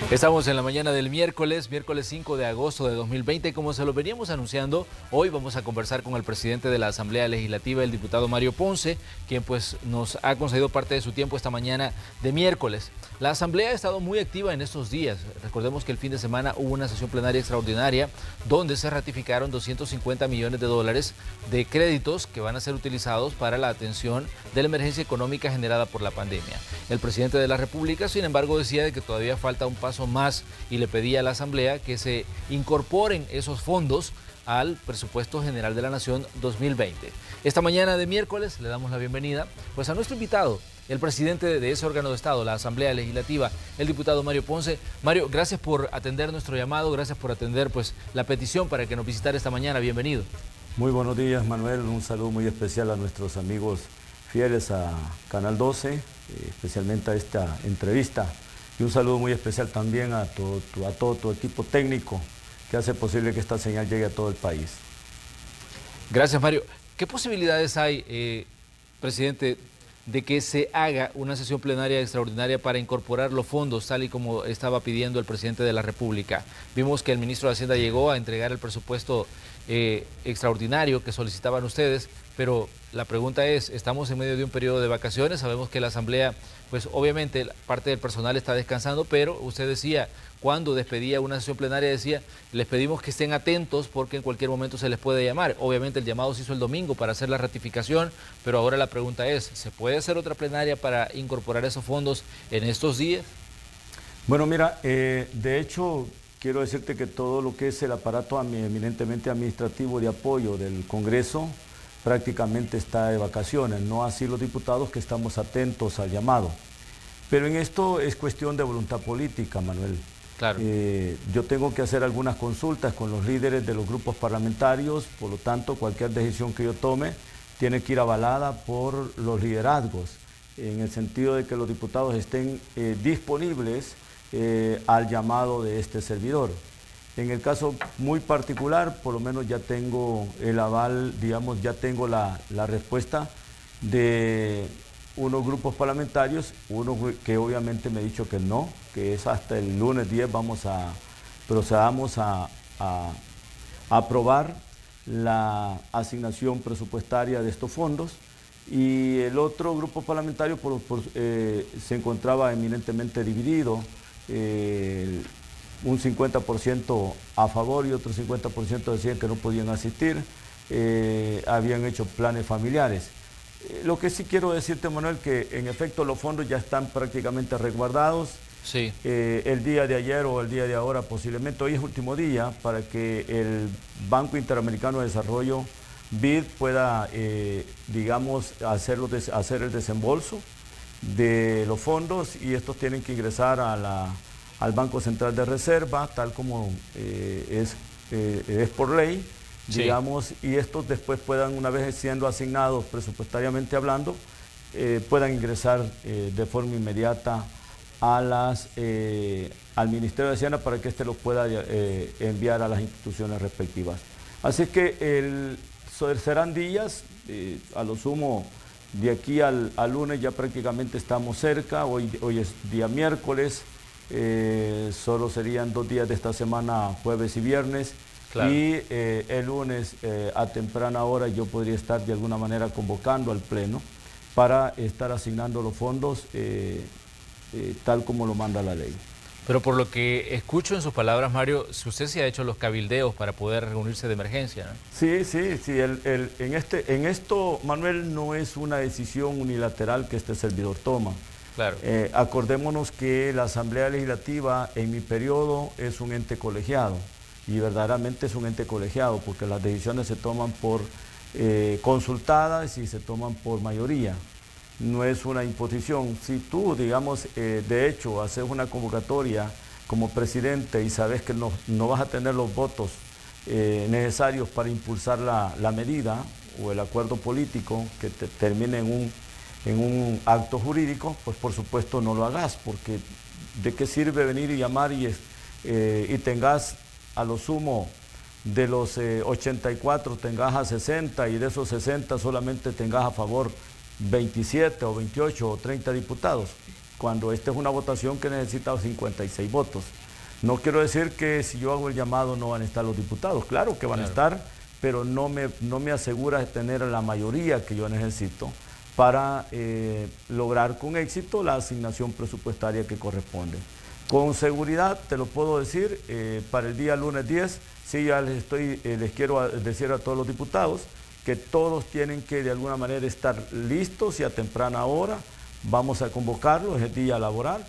Estamos en la mañana del miércoles 5 de agosto de 2020. Como se lo veníamos anunciando, hoy vamos a conversar con el presidente de la Asamblea Legislativa, el diputado Mario Ponce, quien pues nos ha concedido parte de su tiempo esta mañana de miércoles. La Asamblea ha estado muy activa en estos días. Recordemos que el fin de semana hubo una sesión plenaria extraordinaria donde se ratificaron 250 millones de dólares de créditos que van a ser utilizados para la atención de la emergencia económica generada por la pandemia. El presidente de la República, sin embargo, decía de que todavía falta un paso más y le pedía a la Asamblea que se incorporen esos fondos al presupuesto general de la Nación 2020. Esta mañana de miércoles le damos la bienvenida pues a nuestro invitado, el presidente de ese órgano de Estado, la Asamblea Legislativa, el diputado Mario Ponce. Mario, gracias por atender nuestro llamado, gracias por atender pues la petición para que nos visitara esta mañana. Bienvenido. Muy buenos días, Manuel. Un saludo muy especial a nuestros amigos fieles a Canal 12, especialmente a esta entrevista. Y un saludo muy especial también a todo tu equipo técnico que hace posible que esta señal llegue a todo el país. Gracias, Mario. ¿Qué posibilidades hay, presidente, de que se haga una sesión plenaria extraordinaria para incorporar los fondos, tal y como estaba pidiendo el presidente de la República? Vimos que el ministro de Hacienda llegó a entregar el presupuesto extraordinario que solicitaban ustedes, pero la pregunta es, estamos en medio de un periodo de vacaciones, sabemos que la Asamblea, pues obviamente parte del personal está descansando, pero usted decía, cuando despedía una sesión plenaria, decía, les pedimos que estén atentos porque en cualquier momento se les puede llamar. Obviamente el llamado se hizo el domingo para hacer la ratificación, pero ahora la pregunta es, ¿se puede hacer otra plenaria para incorporar esos fondos en estos días? Bueno, mira, de hecho, quiero decirte que todo lo que es el aparato eminentemente administrativo de apoyo del Congreso prácticamente está de vacaciones, no así los diputados que estamos atentos al llamado. Pero en esto es cuestión de voluntad política, Manuel. Claro. Yo tengo que hacer algunas consultas con los líderes de los grupos parlamentarios, por lo tanto, cualquier decisión que yo tome tiene que ir avalada por los liderazgos, en el sentido de que los diputados estén disponibles al llamado de este servidor. En el caso muy particular, por lo menos ya tengo el aval, digamos, ya tengo la respuesta de unos grupos parlamentarios, uno que obviamente me ha dicho que no, que es hasta el lunes 10 procedamos a aprobar la asignación presupuestaria de estos fondos, y el otro grupo parlamentario se encontraba eminentemente dividido, un 50% a favor y otro 50% decían que no podían asistir, habían hecho planes familiares. Lo que sí quiero decirte, Manuel, que en efecto los fondos ya están prácticamente resguardados. Sí. El día de ayer o el día de ahora posiblemente, hoy es último día para que el Banco Interamericano de Desarrollo, BID, pueda, digamos, hacer el desembolso de los fondos, y estos tienen que ingresar al Banco Central de Reserva, tal como es por ley. Sí. Digamos, y estos después puedan, una vez siendo asignados presupuestariamente hablando, puedan ingresar de forma inmediata al Ministerio de Hacienda para que éste los pueda enviar a las instituciones respectivas. Así que serán días, a lo sumo de aquí al lunes ya prácticamente estamos cerca, hoy es día miércoles, solo serían 2 días de esta semana, jueves y viernes. Claro. Y el lunes a temprana hora yo podría estar de alguna manera convocando al Pleno para estar asignando los fondos tal como lo manda la ley. Pero por lo que escucho en sus palabras, Mario, si usted se ha hecho los cabildeos para poder reunirse de emergencia, ¿no? Sí. En esto, Manuel, no es una decisión unilateral que este servidor toma. Claro. Acordémonos que la Asamblea Legislativa en mi periodo es un ente colegiado. Y verdaderamente es un ente colegiado, porque las decisiones se toman por consultadas y se toman por mayoría. No es una imposición. Si tú, digamos, de hecho, haces una convocatoria como presidente y sabes que no vas a tener los votos necesarios para impulsar la medida o el acuerdo político que termine en un acto jurídico, pues por supuesto no lo hagas, porque ¿de qué sirve venir y llamar y tengas a lo sumo de los 84 tengas a 60 y de esos 60 solamente tengas a favor 27 o 28 o 30 diputados, cuando esta es una votación que necesita 56 votos. No quiero decir que si yo hago el llamado no van a estar los diputados, claro que van a estar, pero no me asegura de tener la mayoría que yo necesito para lograr con éxito la asignación presupuestaria que corresponde. Con seguridad te lo puedo decir, para el día lunes 10, sí ya les quiero decir a todos los diputados que todos tienen que de alguna manera estar listos y a temprana hora. Vamos a convocarlos, es el día laboral,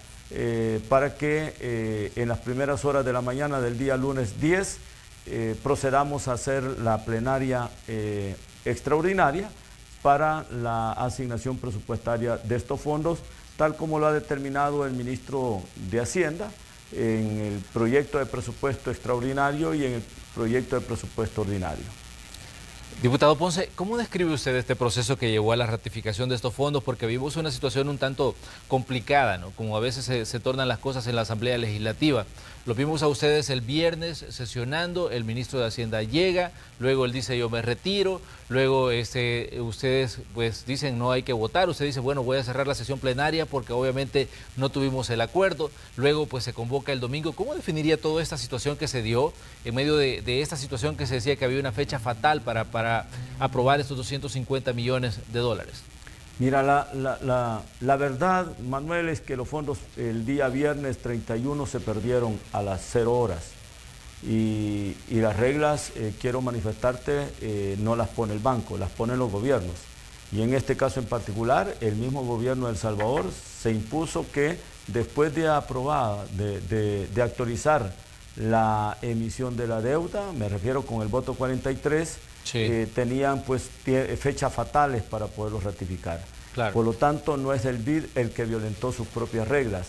para que en las primeras horas de la mañana del día lunes 10 procedamos a hacer la plenaria extraordinaria para la asignación presupuestaria de estos fondos, tal como lo ha determinado el ministro de Hacienda en el proyecto de presupuesto extraordinario y en el proyecto de presupuesto ordinario. Diputado Ponce, ¿cómo describe usted este proceso que llevó a la ratificación de estos fondos? Porque vimos una situación un tanto complicada, ¿no? Como a veces se tornan las cosas en la Asamblea Legislativa. Lo vimos a ustedes el viernes sesionando, el ministro de Hacienda llega, luego él dice yo me retiro, luego ustedes pues dicen no hay que votar, usted dice bueno voy a cerrar la sesión plenaria porque obviamente no tuvimos el acuerdo, luego pues se convoca el domingo. ¿Cómo definiría toda esta situación que se dio en medio de esta situación que se decía que había una fecha fatal para aprobar estos 250 millones de dólares? Mira, la verdad, Manuel, es que los fondos el día viernes 31 se perdieron a las 0 horas y las reglas, quiero manifestarte, no las pone el banco, las ponen los gobiernos. Y en este caso en particular, el mismo gobierno de El Salvador se impuso que después de aprobar, de actualizar la emisión de la deuda, me refiero con el voto 43, sí. Tenían pues fechas fatales para poderlo ratificar. Claro. Por lo tanto, no es el BID el que violentó sus propias reglas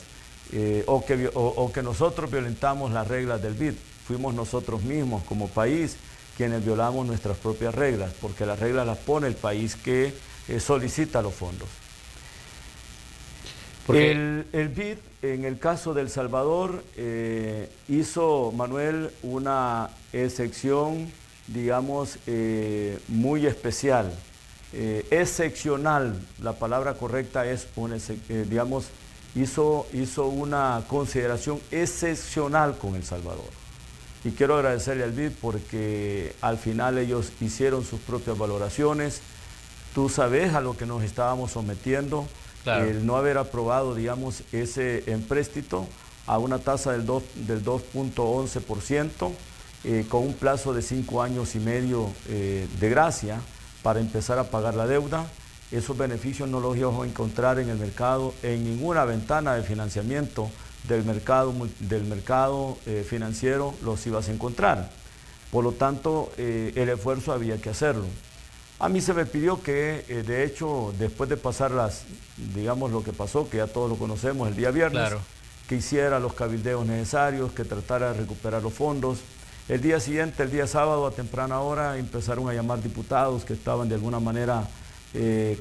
o que nosotros violentamos las reglas del BID. Fuimos nosotros mismos como país quienes violamos nuestras propias reglas, porque las reglas las pone el país que solicita los fondos. El BID, en el caso de El Salvador, hizo, Manuel, una excepción, digamos, muy especial, excepcional, la palabra correcta es, digamos, hizo una consideración excepcional con El Salvador. Y quiero agradecerle al BID porque al final ellos hicieron sus propias valoraciones. Tú sabes a lo que nos estábamos sometiendo. Claro. El no haber aprobado, digamos, ese empréstito a una tasa del 2.11%, con un plazo de 5 años y medio de gracia para empezar a pagar la deuda. Esos beneficios no los íbamos a encontrar en el mercado, en ninguna ventana de financiamiento del mercado financiero los ibas a encontrar. Por lo tanto, el esfuerzo había que hacerlo. A mí se me pidió que, de hecho, después de pasar digamos lo que pasó, que ya todos lo conocemos el día viernes, claro, que hiciera los cabildeos necesarios, que tratara de recuperar los fondos. El día siguiente, el día sábado, a temprana hora, empezaron a llamar diputados que estaban de alguna manera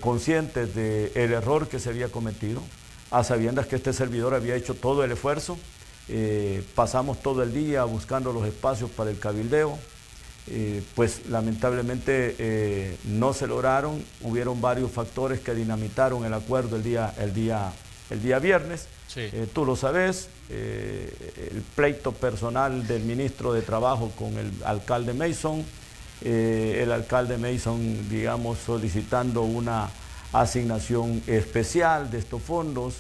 conscientes del error que se había cometido, a sabiendas que este servidor había hecho todo el esfuerzo. Pasamos todo el día buscando los espacios para el cabildeo. Pues lamentablemente no se lograron, hubieron varios factores que dinamitaron el acuerdo el día viernes. Sí. Tú lo sabes, el pleito personal del ministro de Trabajo con el alcalde Mason, el alcalde Mason, digamos, solicitando una asignación especial de estos fondos.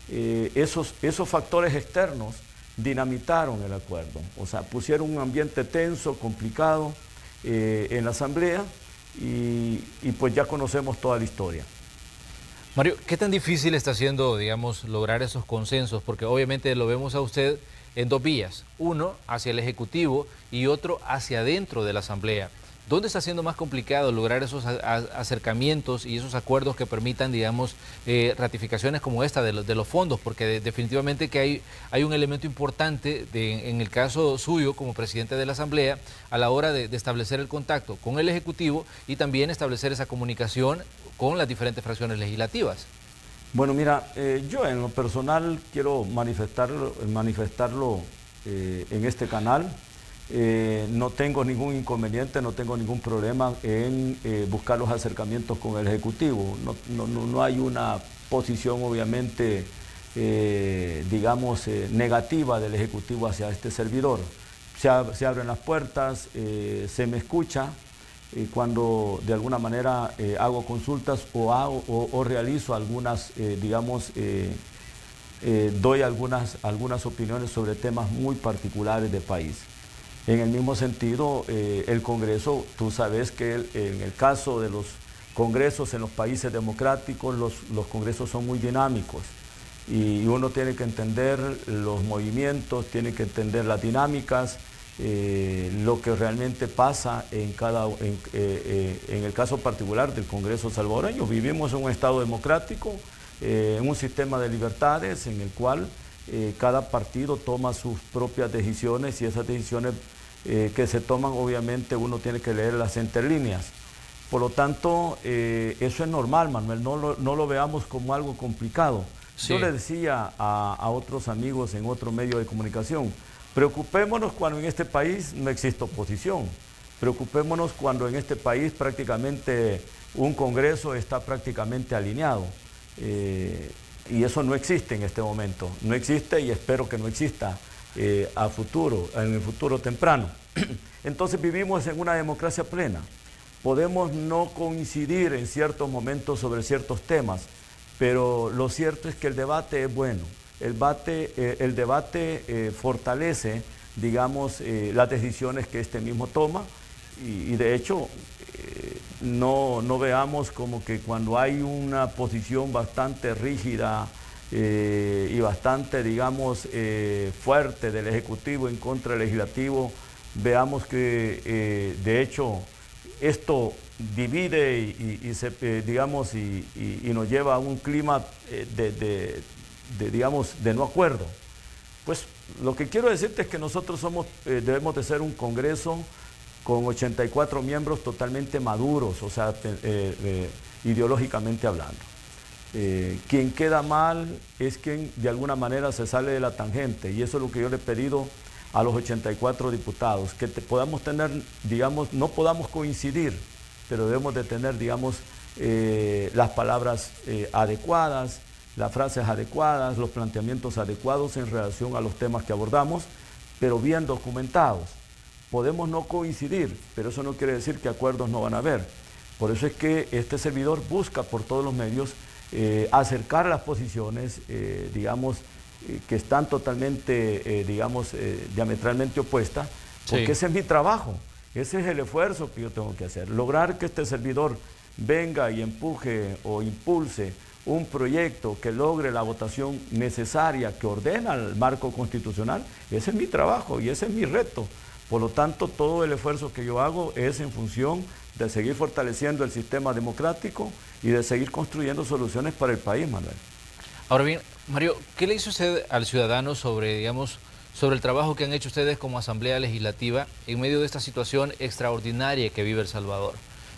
Esos factores externos dinamitaron el acuerdo, o sea, pusieron un ambiente tenso, complicado en la Asamblea y pues ya conocemos toda la historia. Mario, ¿qué tan difícil está siendo, digamos, lograr esos consensos? Porque obviamente lo vemos a usted en dos vías, uno hacia el Ejecutivo y otro hacia adentro de la Asamblea. ¿Dónde está siendo más complicado lograr esos acercamientos y esos acuerdos que permitan, digamos, ratificaciones como esta de los fondos? Porque definitivamente que hay un elemento importante en el caso suyo como presidente de la Asamblea a la hora de establecer el contacto con el Ejecutivo y también establecer esa comunicación con las diferentes fracciones legislativas. Bueno, mira, yo en lo personal quiero manifestarlo en este canal. no tengo ningún inconveniente, no tengo ningún problema en buscar los acercamientos con el Ejecutivo. No hay una posición obviamente, digamos, negativa del Ejecutivo hacia este servidor. Se abren las puertas, se me escucha cuando de alguna manera hago consultas o realizo algunas, digamos, doy algunas opiniones sobre temas muy particulares del país. En el mismo sentido, el Congreso, tú sabes que en el caso de los congresos en los países democráticos, los congresos son muy dinámicos y uno tiene que entender los movimientos, tiene que entender las dinámicas, lo que realmente pasa en el caso particular del Congreso salvadoreño. Vivimos en un Estado democrático, en un sistema de libertades en el cual cada partido toma sus propias decisiones y esas decisiones que se toman, obviamente uno tiene que leer las interlíneas. Por lo tanto, eso es normal, Manuel, no lo veamos como algo complicado. Sí. Yo le decía a otros amigos en otro medio de comunicación, preocupémonos cuando en este país no existe oposición, preocupémonos cuando en este país prácticamente un Congreso está prácticamente alineado. Y eso no existe en este momento, no existe y espero que no exista a futuro, en el futuro temprano. Entonces vivimos en una democracia plena. Podemos no coincidir en ciertos momentos sobre ciertos temas, pero lo cierto es que el debate es bueno. El debate fortalece, digamos, las decisiones que este mismo toma y de hecho no veamos como que cuando hay una posición bastante rígida y bastante, digamos, fuerte del Ejecutivo en contra del Legislativo, veamos que de hecho esto divide y nos lleva a un clima digamos, de no acuerdo. Pues lo que quiero decirte es que nosotros debemos de ser un Congreso con 84 miembros totalmente maduros, o sea, ideológicamente hablando. Quien queda mal es quien de alguna manera se sale de la tangente, y eso es lo que yo le he pedido a los 84 diputados, que podamos tener, digamos, no podamos coincidir, pero debemos de tener, digamos, las palabras adecuadas, las frases adecuadas, los planteamientos adecuados en relación a los temas que abordamos, pero bien documentados. Podemos no coincidir, pero eso no quiere decir que acuerdos no van a haber. Por eso es que este servidor busca por todos los medios acercar las posiciones, digamos, que están totalmente, digamos, diametralmente opuestas, porque sí, ese es mi trabajo, ese es el esfuerzo que yo tengo que hacer. Lograr que este servidor venga y empuje o impulse un proyecto que logre la votación necesaria, que ordena el marco constitucional, ese es mi trabajo y ese es mi reto. Por lo tanto, todo el esfuerzo que yo hago es en función de seguir fortaleciendo el sistema democrático y de seguir construyendo soluciones para el país, Manuel. Ahora bien, Mario, ¿qué le dice usted al ciudadano sobre, digamos, sobre el trabajo que han hecho ustedes como Asamblea Legislativa en medio de esta situación extraordinaria que vive El Salvador?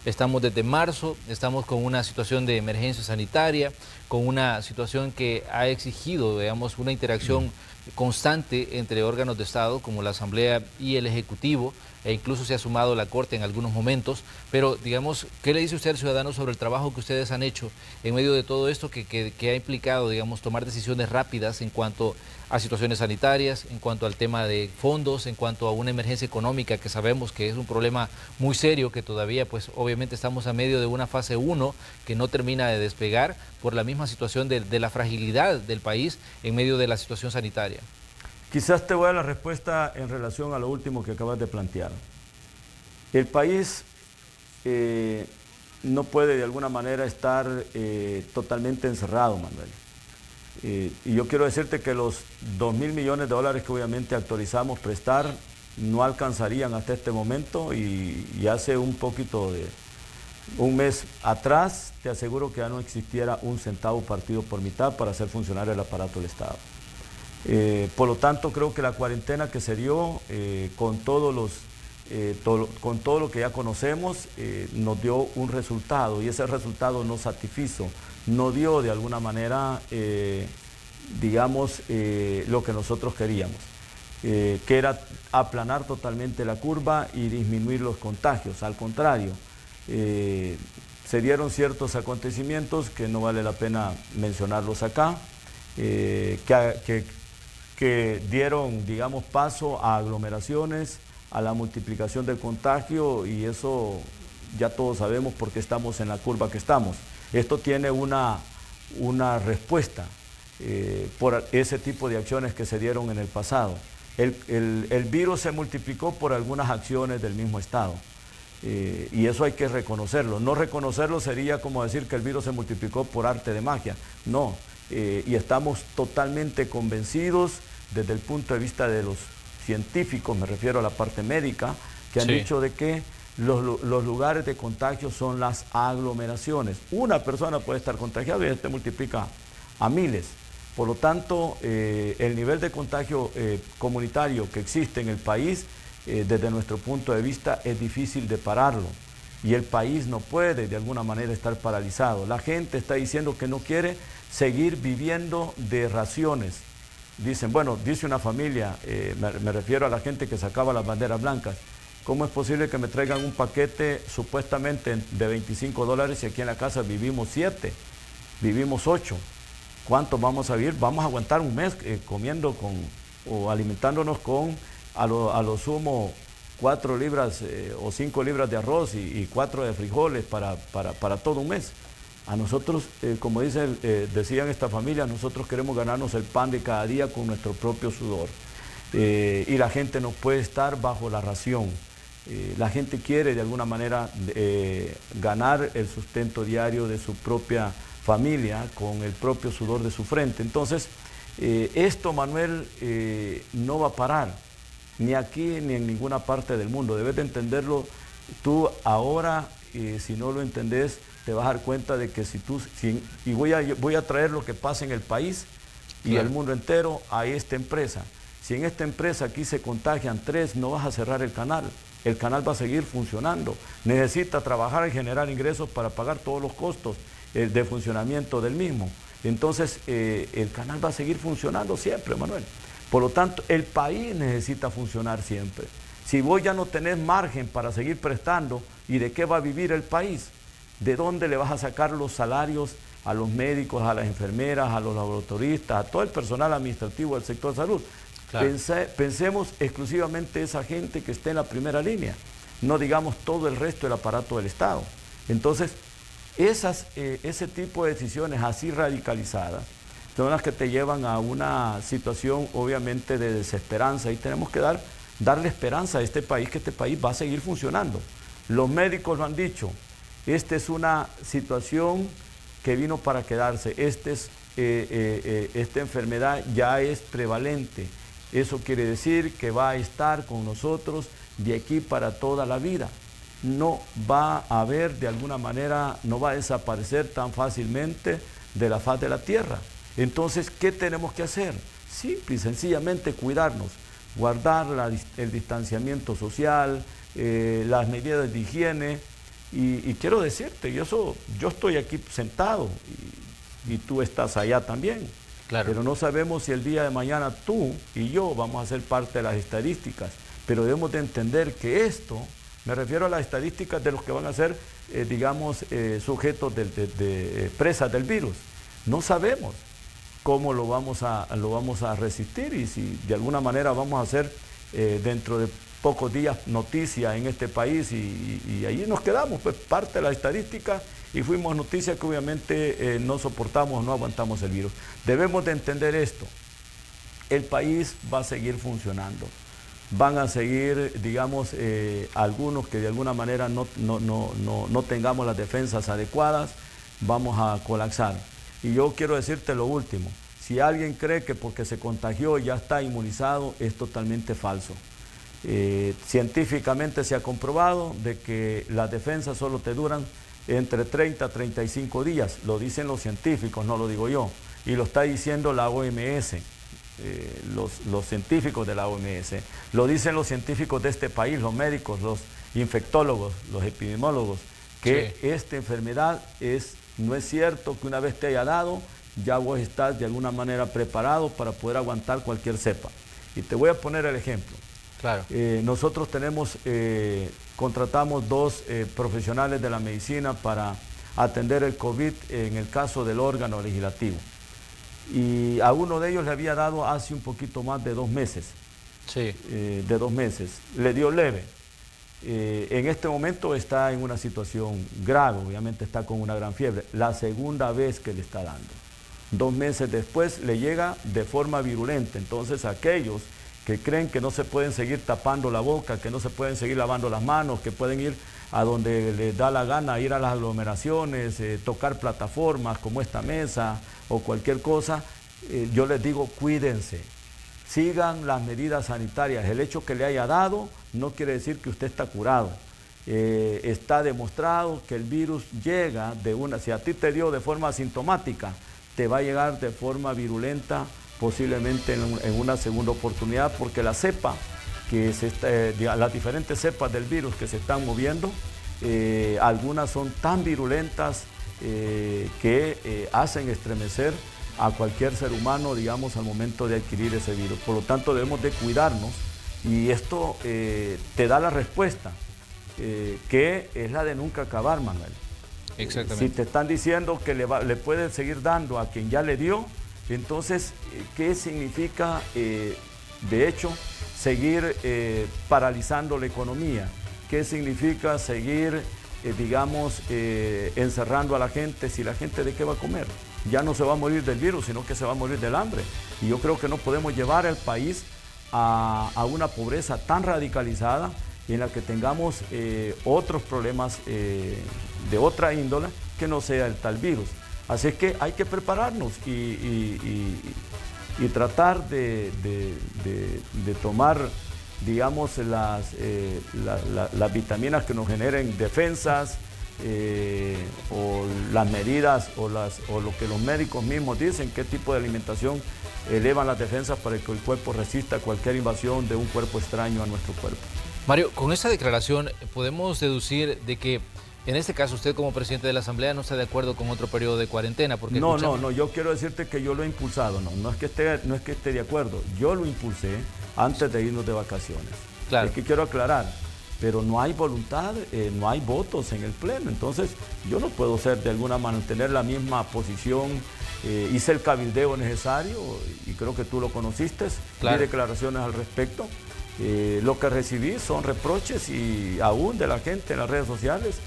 Estamos desde marzo, estamos con una situación de emergencia sanitaria, con una situación que ha exigido, digamos, una interacción constante entre órganos de Estado como la Asamblea y el Ejecutivo, e incluso se ha sumado la Corte en algunos momentos, pero digamos, ¿qué le dice usted al ciudadano sobre el trabajo que ustedes han hecho en medio de todo esto que ha implicado, digamos, tomar decisiones rápidas en cuanto a situaciones sanitarias, en cuanto al tema de fondos, en cuanto a una emergencia económica que sabemos que es un problema muy serio, que todavía pues obviamente estamos a medio de una fase 1 que no termina de despegar por la misma situación de la fragilidad del país en medio de la situación sanitaria? Quizás te voy a dar la respuesta en relación a lo último que acabas de plantear. El país no puede de alguna manera estar totalmente encerrado, Manuel. Y yo quiero decirte que los 2.000 millones de dólares que obviamente autorizamos prestar no alcanzarían hasta este momento y hace un poquito de un mes atrás te aseguro que ya no existiera un centavo partido por mitad para hacer funcionar el aparato del Estado. Por lo tanto, creo que la cuarentena que se dio con todo lo que ya conocemos nos dio un resultado y ese resultado nos satisfizo, no dio de alguna manera, digamos, lo que nosotros queríamos. que era aplanar totalmente la curva y disminuir los contagios. Al contrario, se dieron ciertos acontecimientos que no vale la pena mencionarlos acá, que dieron, digamos, paso a aglomeraciones, a la multiplicación del contagio, y eso ya todos sabemos por qué estamos en la curva que estamos. Esto tiene una respuesta por ese tipo de acciones que se dieron en el pasado. El virus se multiplicó por algunas acciones del mismo Estado. Y eso hay que reconocerlo. No reconocerlo sería como decir que el virus se multiplicó por arte de magia. No, y estamos totalmente convencidos desde el punto de vista de los científicos, me refiero a la parte médica, que han dicho de que los lugares de contagio son las aglomeraciones. Una persona puede estar contagiada y este multiplica a miles. Por lo tanto, el nivel de contagio comunitario que existe en el país, desde nuestro punto de vista, es difícil de pararlo. Y el país no puede de alguna manera estar paralizado. La gente está diciendo que no quiere seguir viviendo de raciones. Dicen, bueno, dice una familia, me refiero a la gente que sacaba las banderas blancas, ¿cómo es posible que me traigan un paquete supuestamente de $25 y aquí en la casa vivimos 7, vivimos 8? ¿Cuánto vamos a vivir? Vamos a aguantar un mes comiendo o alimentándonos con a lo sumo 4 libras o 5 libras de arroz y 4 de frijoles para todo un mes. A nosotros, como decían esta familia, nosotros queremos ganarnos el pan de cada día con nuestro propio sudor. Y la gente no puede estar bajo la ración. La gente quiere de alguna manera ganar el sustento diario de su propia familia con el propio sudor de su frente. Entonces, esto, Manuel, no va a parar, ni aquí ni en ninguna parte del mundo. Debes de entenderlo tú ahora, si no lo entendés, te vas a dar cuenta de que y voy a traer lo que pasa en el país y el mundo entero a esta empresa. Si en esta empresa aquí se contagian 3, no vas a cerrar el canal va a seguir funcionando. Necesita trabajar y generar ingresos para pagar todos los costos de funcionamiento del mismo. Entonces, el canal va a seguir funcionando siempre, Manuel. Por lo tanto, el país necesita funcionar siempre. Si vos ya no tenés margen para seguir prestando, ¿y de qué va a vivir el país? ¿De dónde le vas a sacar los salarios a los médicos, a las enfermeras, a los laboratoristas, a todo el personal administrativo del sector de salud? Claro. Pensemos exclusivamente esa gente que esté en la primera línea, no digamos todo el resto del aparato del Estado. Entonces, ese tipo de decisiones así radicalizadas son las que te llevan a una situación obviamente de desesperanza, y tenemos que darle esperanza a este país, que este país va a seguir funcionando. Los médicos lo han dicho, esta es una situación que vino para quedarse, esta enfermedad ya es prevalente. Eso quiere decir que va a estar con nosotros de aquí para toda la vida. No va a haber, de alguna manera, no va a desaparecer tan fácilmente de la faz de la tierra. Entonces, ¿qué tenemos que hacer? Simple y sencillamente cuidarnos, guardar el distanciamiento social, las medidas de higiene. Y quiero decirte, yo estoy aquí sentado y tú estás allá también. Claro. Pero no sabemos si el día de mañana tú y yo vamos a ser parte de las estadísticas. Pero debemos de entender que esto, me refiero a las estadísticas de los que van a ser, digamos, sujetos de presas del virus. No sabemos cómo lo vamos a resistir, y si de alguna manera vamos a hacer dentro de pocos días noticia en este país, y ahí nos quedamos, pues parte de la estadística, y fuimos noticia que obviamente no soportamos, no aguantamos el virus. Debemos de entender esto, el país va a seguir funcionando, van a seguir, digamos, algunos que de alguna manera no tengamos las defensas adecuadas, vamos a colapsar. Y yo quiero decirte lo último, si alguien cree que porque se contagió ya está inmunizado, es totalmente falso. Científicamente se ha comprobado de que las defensas solo te duran entre 30 a 35 días, lo dicen los científicos, no lo digo yo, y lo está diciendo la OMS, los científicos de la OMS, lo dicen los científicos de este país, los médicos, los infectólogos, los epidemiólogos, que sí, esta enfermedad no es cierto que una vez te haya dado, ya vos estás de alguna manera preparado para poder aguantar cualquier cepa. Y te voy a poner el ejemplo. Claro. Nosotros contratamos 2 profesionales de la medicina para atender el COVID en el caso del órgano legislativo. Y a uno de ellos le había dado hace un poquito más de 2 meses. Sí. De 2 meses. Le dio leve. En este momento está en una situación grave, obviamente está con una gran fiebre. La segunda vez que le está dando. 2 meses después le llega de forma virulenta. Entonces aquellos que creen que no se pueden seguir tapando la boca, que no se pueden seguir lavando las manos, que pueden ir a donde les da la gana, ir a las aglomeraciones, tocar plataformas como esta mesa o cualquier cosa, yo les digo, cuídense, sigan las medidas sanitarias. El hecho que le haya dado no quiere decir que usted está curado. Está demostrado que el virus llega si a ti te dio de forma asintomática, te va a llegar de forma virulenta posiblemente en una segunda oportunidad, porque la cepa, las diferentes cepas del virus que se están moviendo, algunas son tan virulentas que hacen estremecer a cualquier ser humano, digamos, al momento de adquirir ese virus. Por lo tanto, debemos de cuidarnos y esto te da la respuesta, que es la de nunca acabar, Manuel. Exactamente. Si te están diciendo que le pueden seguir dando a quien ya le dio, entonces, ¿qué significa, de hecho, seguir paralizando la economía? ¿Qué significa seguir, digamos, encerrando a la gente? Si la gente, ¿de qué va a comer? Ya no se va a morir del virus, sino que se va a morir del hambre. Y yo creo que no podemos llevar al país a una pobreza tan radicalizada en la que tengamos otros problemas de otra índole que no sea el tal virus. Así es que hay que prepararnos y tratar de tomar, digamos, las vitaminas que nos generen defensas, o las medidas o lo que los médicos mismos dicen, qué tipo de alimentación elevan las defensas para que el cuerpo resista cualquier invasión de un cuerpo extraño a nuestro cuerpo. Mario, con esta declaración podemos deducir de que en este caso usted como presidente de la Asamblea no está de acuerdo con otro periodo de cuarentena. Porque no, yo quiero decirte que yo lo he impulsado, no es que esté de acuerdo, yo lo impulsé antes de irnos de vacaciones. Claro. Es que quiero aclarar, pero no hay voluntad, no hay votos en el Pleno, entonces yo no puedo de alguna manera tener la misma posición. Hice el cabildeo necesario y creo que tú lo conociste, claro. Di declaraciones al respecto. Lo que recibí son reproches y aún de la gente en las redes sociales.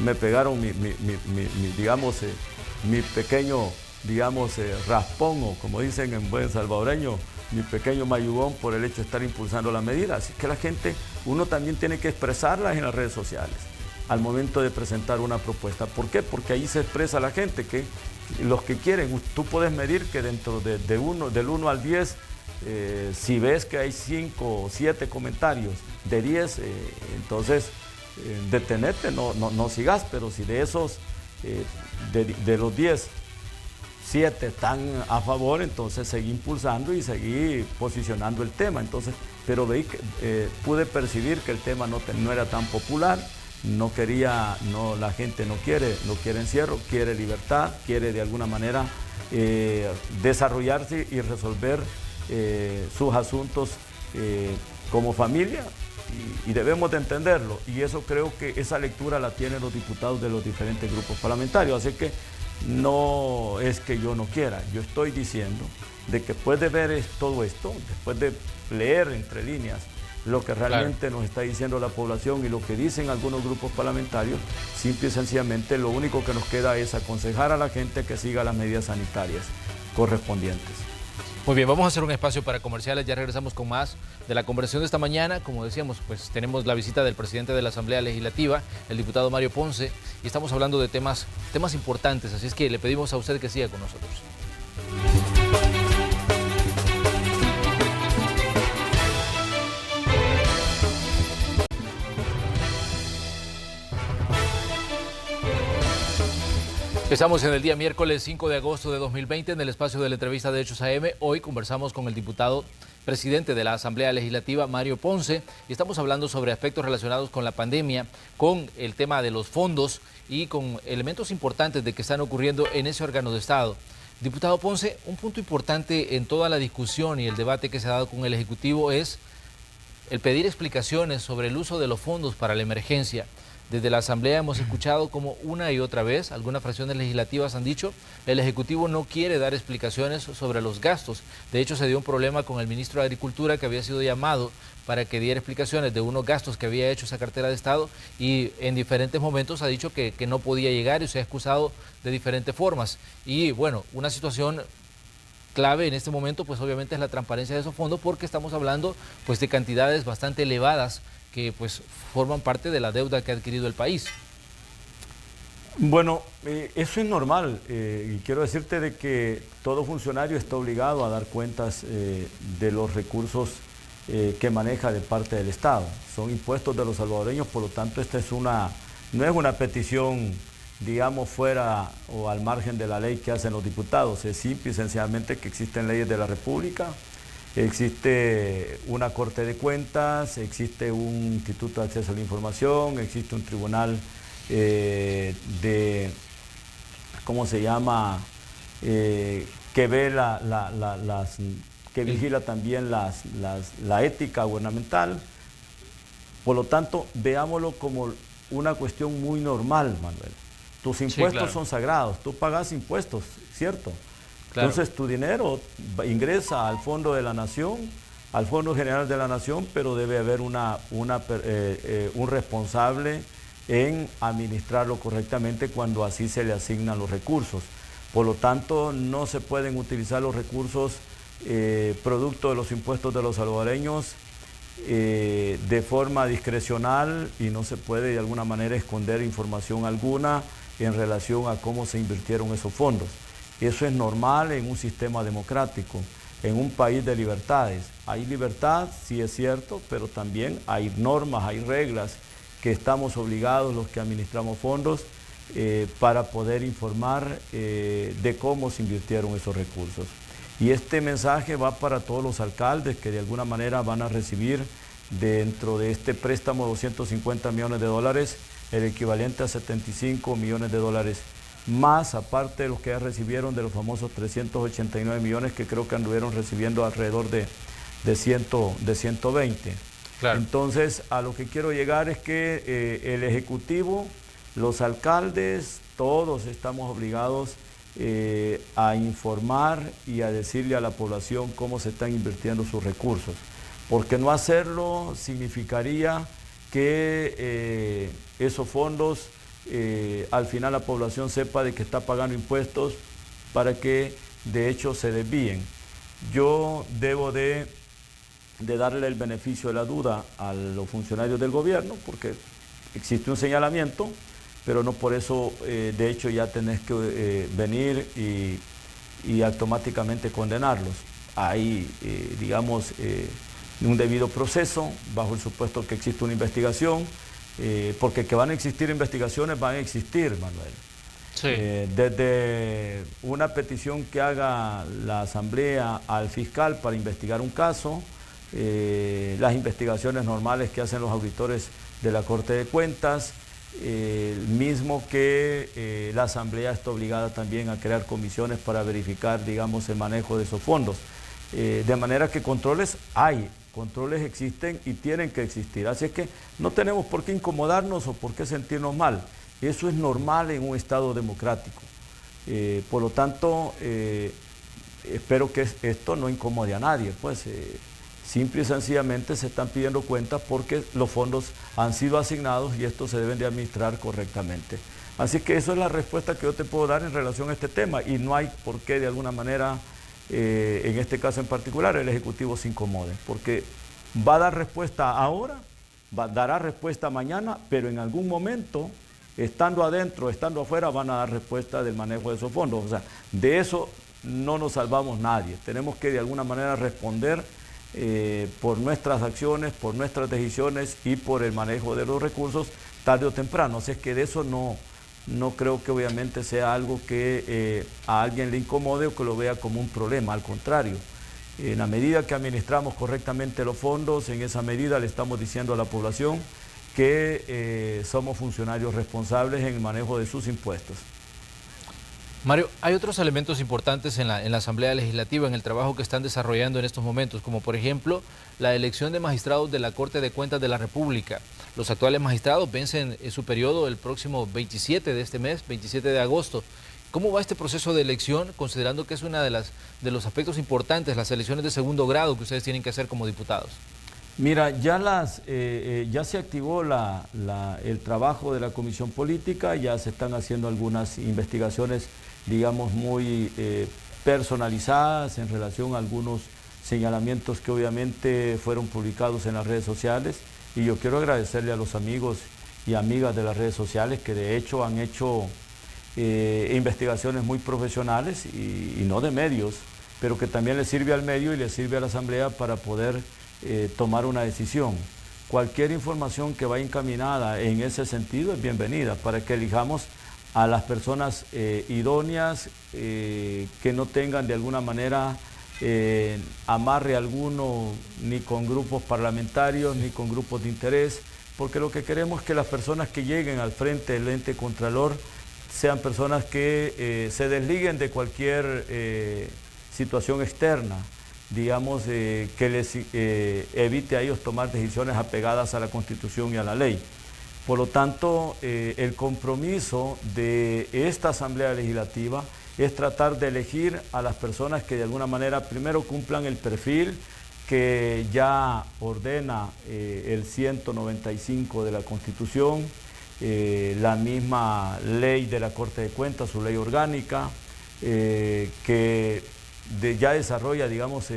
Me pegaron mi pequeño, digamos, raspón, o como dicen en buen salvadoreño, mi pequeño mayugón por el hecho de estar impulsando la medida. Así que la gente, uno también tiene que expresarlas en las redes sociales al momento de presentar una propuesta. ¿Por qué? Porque ahí se expresa la gente, que los que quieren, tú puedes medir que dentro del 1 al 10, si ves que hay 5 o 7 comentarios de 10, entonces detenerte, no sigas, pero si de esos, de los 10, 7 están a favor, entonces seguí impulsando y seguí posicionando el tema. Entonces, pero pude percibir que el tema no era tan popular, la gente no quiere encierro, quiere libertad, quiere de alguna manera desarrollarse y resolver sus asuntos como familia. Y debemos de entenderlo, y eso creo que esa lectura la tienen los diputados de los diferentes grupos parlamentarios. Así que no es que yo no quiera, yo estoy diciendo de que después de ver todo esto, después de leer entre líneas lo que realmente nos está diciendo la población y lo que dicen algunos grupos parlamentarios, simple y sencillamente lo único que nos queda es aconsejar a la gente que siga las medidas sanitarias correspondientes. Muy bien, vamos a hacer un espacio para comerciales, ya regresamos con más de la conversación de esta mañana. Como decíamos, pues tenemos la visita del presidente de la Asamblea Legislativa, el diputado Mario Ponce, y estamos hablando de temas importantes, así es que le pedimos a usted que siga con nosotros. Estamos en el día miércoles 5 de agosto de 2020 en el espacio de la entrevista de Hechos AM. Hoy conversamos con el diputado presidente de la Asamblea Legislativa, Mario Ponce, y estamos hablando sobre aspectos relacionados con la pandemia, con el tema de los fondos y con elementos importantes de que están ocurriendo en ese órgano de Estado. Diputado Ponce, un punto importante en toda la discusión y el debate que se ha dado con el Ejecutivo es el pedir explicaciones sobre el uso de los fondos para la emergencia. Desde la Asamblea hemos escuchado como una y otra vez, algunas fracciones legislativas han dicho, el Ejecutivo no quiere dar explicaciones sobre los gastos. De hecho, se dio un problema con el ministro de Agricultura, que había sido llamado para que diera explicaciones de unos gastos que había hecho esa cartera de Estado, y en diferentes momentos ha dicho que no podía llegar y se ha excusado de diferentes formas. Y bueno, una situación clave en este momento pues obviamente es la transparencia de esos fondos, porque estamos hablando pues de cantidades bastante elevadas que pues forman parte de la deuda que ha adquirido el país. Bueno, eso es normal y quiero decirte de que todo funcionario está obligado a dar cuentas de los recursos que maneja de parte del Estado. Son impuestos de los salvadoreños, por lo tanto esta es no es una petición, digamos, fuera o al margen de la ley que hacen los diputados. Es simple y sencillamente que existen leyes de la República, existe una Corte de Cuentas, existe un Instituto de Acceso a la Información, existe un tribunal ¿cómo se llama? Que ve que vigila también la ética gubernamental. Por lo tanto, veámoslo como una cuestión muy normal, Manuel. Tus impuestos, sí, claro, son sagrados, tú pagas impuestos, ¿cierto? Claro. Entonces tu dinero ingresa al Fondo de la Nación, al Fondo General de la Nación, pero debe haber un responsable en administrarlo correctamente cuando así se le asignan los recursos. Por lo tanto, no se pueden utilizar los recursos producto de los impuestos de los salvadoreños de forma discrecional, y no se puede de alguna manera esconder información alguna en relación a cómo se invirtieron esos fondos. Eso es normal en un sistema democrático, en un país de libertades. Hay libertad, sí es cierto, pero también hay normas, hay reglas que estamos obligados los que administramos fondos para poder informar de cómo se invirtieron esos recursos. Y este mensaje va para todos los alcaldes que de alguna manera van a recibir dentro de este préstamo de 250 millones de dólares, el equivalente a 75 millones de dólares, más aparte de los que ya recibieron de los famosos 389 millones que creo que anduvieron recibiendo alrededor de 120. Claro. Entonces, a lo que quiero llegar es que el Ejecutivo, los alcaldes, todos estamos obligados a informar y a decirle a la población cómo se están invirtiendo sus recursos, porque no hacerlo significaría que esos fondos al final la población sepa de que está pagando impuestos para que de hecho se desvíen. Yo debo de darle el beneficio de la duda a los funcionarios del gobierno, porque existe un señalamiento, pero no por eso de hecho ya tenés que venir y automáticamente condenarlos. Hay, digamos, un debido proceso, bajo el supuesto que existe una investigación, porque que van a existir investigaciones, van a existir, Manuel. Sí. Desde una petición que haga la Asamblea al fiscal para investigar un caso, las investigaciones normales que hacen los auditores de la Corte de Cuentas, mismo que la Asamblea está obligada también a crear comisiones para verificar, digamos, el manejo de esos fondos. De manera que controles hay, controles existen y tienen que existir. Así es que no tenemos por qué incomodarnos o por qué sentirnos mal. Eso es normal en un Estado democrático. Por lo tanto, espero que esto no incomode a nadie. Pues simple y sencillamente se están pidiendo cuentas porque los fondos han sido asignados y estos se deben de administrar correctamente. Así que eso es la respuesta que yo te puedo dar en relación a este tema, y no hay por qué de alguna manera, en este caso en particular, el Ejecutivo se incomode, porque va a dar respuesta ahora, dará respuesta mañana, pero en algún momento, estando adentro, estando afuera, van a dar respuesta del manejo de esos fondos. O sea, de eso no nos salvamos nadie. Tenemos que de alguna manera responder por nuestras acciones, por nuestras decisiones y por el manejo de los recursos tarde o temprano. O sea, es que de eso no creo que obviamente sea algo que a alguien le incomode o que lo vea como un problema. Al contrario, en la medida que administramos correctamente los fondos, en esa medida le estamos diciendo a la población que somos funcionarios responsables en el manejo de sus impuestos. Mario, hay otros elementos importantes en la Asamblea Legislativa, en el trabajo que están desarrollando en estos momentos, como por ejemplo la elección de magistrados de la Corte de Cuentas de la República. Los actuales magistrados vencen su periodo el próximo 27 de este mes, 27 de agosto. ¿Cómo va este proceso de elección, considerando que es una de los aspectos importantes, las elecciones de segundo grado que ustedes tienen que hacer como diputados? Mira, ya se activó el trabajo de la Comisión Política, ya se están haciendo algunas investigaciones, digamos, muy personalizadas en relación a algunos señalamientos que obviamente fueron publicados en las redes sociales. Y yo quiero agradecerle a los amigos y amigas de las redes sociales que de hecho han hecho investigaciones muy profesionales y no de medios, pero que también le sirve al medio y le sirve a la Asamblea para poder tomar una decisión. Cualquier información que vaya encaminada en ese sentido es bienvenida para que elijamos a las personas idóneas, que no tengan de alguna manera amarre alguno ni con grupos parlamentarios ni con grupos de interés, porque lo que queremos es que las personas que lleguen al frente del ente contralor sean personas que se desliguen de cualquier situación externa, digamos, que les evite a ellos tomar decisiones apegadas a la Constitución y a la ley. Por lo tanto, el compromiso de esta Asamblea Legislativa es tratar de elegir a las personas que de alguna manera primero cumplan el perfil que ya ordena el 195 de la Constitución, la misma ley de la Corte de Cuentas, su ley orgánica, que ya desarrolla, digamos,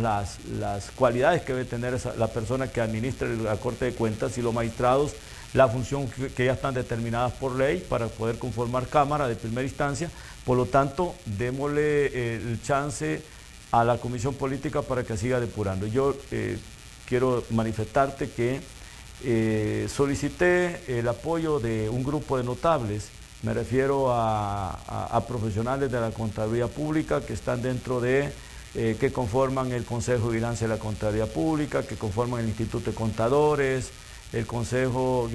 las cualidades que debe tener la persona que administra la Corte de Cuentas, y los magistrados la función que ya están determinadas por ley para poder conformar Cámara de primera instancia. Por lo tanto, démosle el chance a la Comisión Política para que siga depurando. Yo quiero manifestarte que solicité el apoyo de un grupo de notables. Me refiero a profesionales de la Contraloría Pública que están dentro de, que conforman el Consejo de Vigilancia de la Contraloría Pública, que conforman el Instituto de Contadores, el Consejo,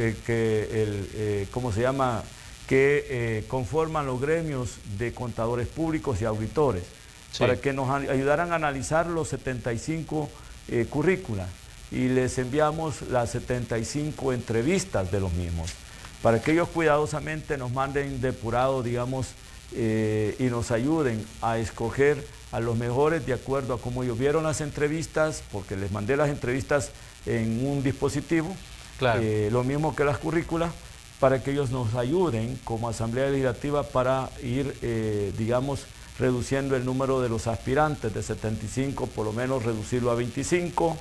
¿cómo se llama?, que conforman los gremios de contadores públicos y auditores, sí, para que nos ayudaran a analizar los 75 currículas, y les enviamos las 75 entrevistas de los mismos, para que ellos cuidadosamente nos manden depurado, digamos, y nos ayuden a escoger a los mejores de acuerdo a cómo ellos vieron las entrevistas, porque les mandé las entrevistas en un dispositivo, claro, lo mismo que las currículas, para que ellos nos ayuden como Asamblea Legislativa para ir, digamos, reduciendo el número de los aspirantes de 75, por lo menos reducirlo a 25,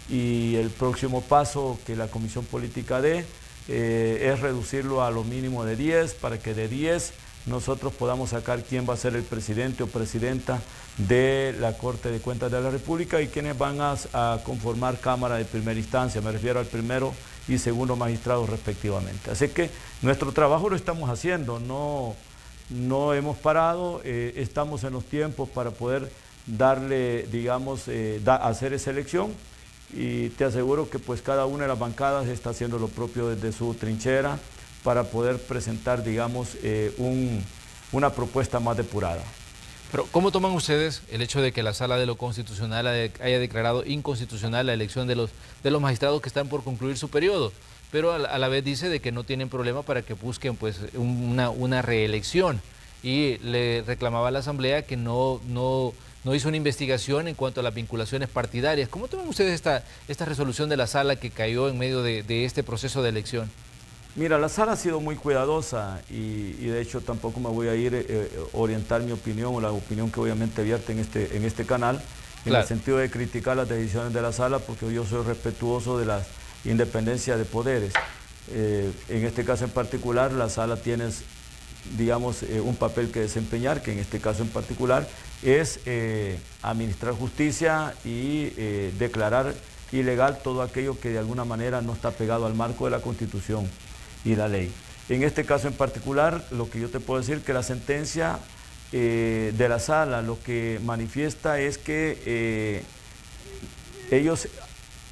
y el próximo paso que la Comisión Política dé es reducirlo a lo mínimo de 10, para que de 10 nosotros podamos sacar quién va a ser el presidente o presidenta de la Corte de Cuentas de la República y quiénes van a conformar Cámara de primera instancia, me refiero al primero y segundo magistrado respectivamente. Así que nuestro trabajo lo estamos haciendo, no hemos parado, estamos en los tiempos para poder darle, digamos, hacer esa elección, y te aseguro que pues cada una de las bancadas está haciendo lo propio desde su trinchera para poder presentar, digamos, una propuesta más depurada. Pero, ¿cómo toman ustedes el hecho de que la Sala de lo Constitucional haya declarado inconstitucional la elección de los magistrados que están por concluir su periodo? Pero a la vez dice de que no tienen problema para que busquen pues una reelección, y le reclamaba a la Asamblea que no hizo una investigación en cuanto a las vinculaciones partidarias. ¿Cómo toman ustedes esta resolución de la Sala que cayó en medio de este proceso de elección? Mira, la Sala ha sido muy cuidadosa y de hecho tampoco me voy a ir a orientar mi opinión o la opinión que obviamente vierte en este canal, en el sentido de criticar las decisiones de la Sala, porque yo soy respetuoso de la independencia de poderes. En este caso en particular, la Sala tiene, digamos, un papel que desempeñar, que en este caso en particular es administrar justicia y declarar ilegal todo aquello que de alguna manera no está pegado al marco de la Constitución y la ley. En este caso en particular, lo que yo te puedo decir que la sentencia de la Sala lo que manifiesta es que ellos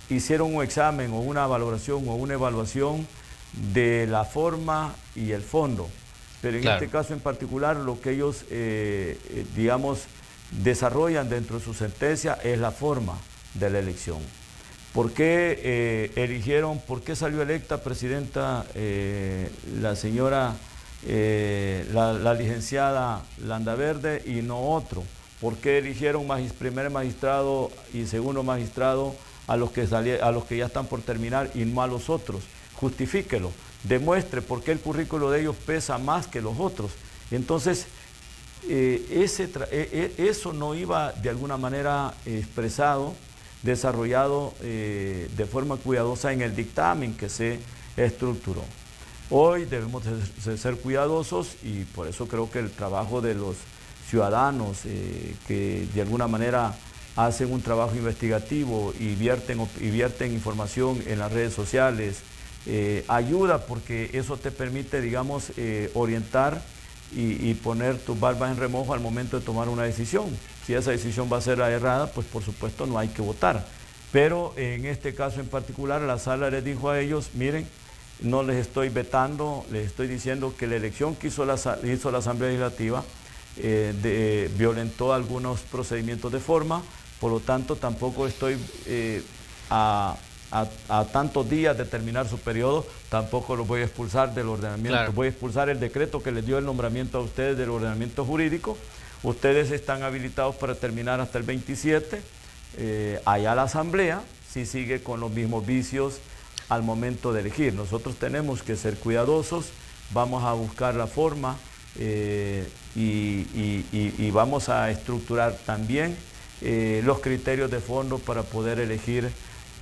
hicieron un examen o una valoración o una evaluación de la forma y el fondo. pero en Claro. este caso en particular lo que ellos, digamos, desarrollan dentro de su sentencia es la forma de la elección. ¿Por qué eligieron, por qué salió electa presidenta la señora, la licenciada Landaverde y no otro? ¿Por qué eligieron primer magistrado y segundo magistrado a los que ya están por terminar y no a los otros? Justifíquelo, demuestre por qué el currículo de ellos pesa más que los otros. Entonces, eso no iba de alguna manera expresado, desarrollado de forma cuidadosa en el dictamen que se estructuró. Hoy debemos de ser cuidadosos y por eso creo que el trabajo de los ciudadanos que de alguna manera hacen un trabajo investigativo y vierten información en las redes sociales, ayuda porque eso te permite, digamos, orientar y poner tus barbas en remojo al momento de tomar una decisión. Si esa decisión va a ser la errada, pues por supuesto no hay que votar. Pero en este caso en particular, la sala les dijo a ellos, miren, no les estoy vetando, les estoy diciendo que la elección que hizo la Asamblea Legislativa violentó algunos procedimientos de forma, por lo tanto tampoco estoy a tantos días de terminar su periodo, tampoco los voy a expulsar del ordenamiento. Claro. Voy a expulsar el decreto que les dio el nombramiento a ustedes del ordenamiento jurídico. Ustedes están habilitados para terminar hasta el 27. Allá la Asamblea si sigue con los mismos vicios al momento de elegir. Nosotros tenemos que ser cuidadosos, vamos a buscar la forma y vamos a estructurar también los criterios de fondo para poder elegir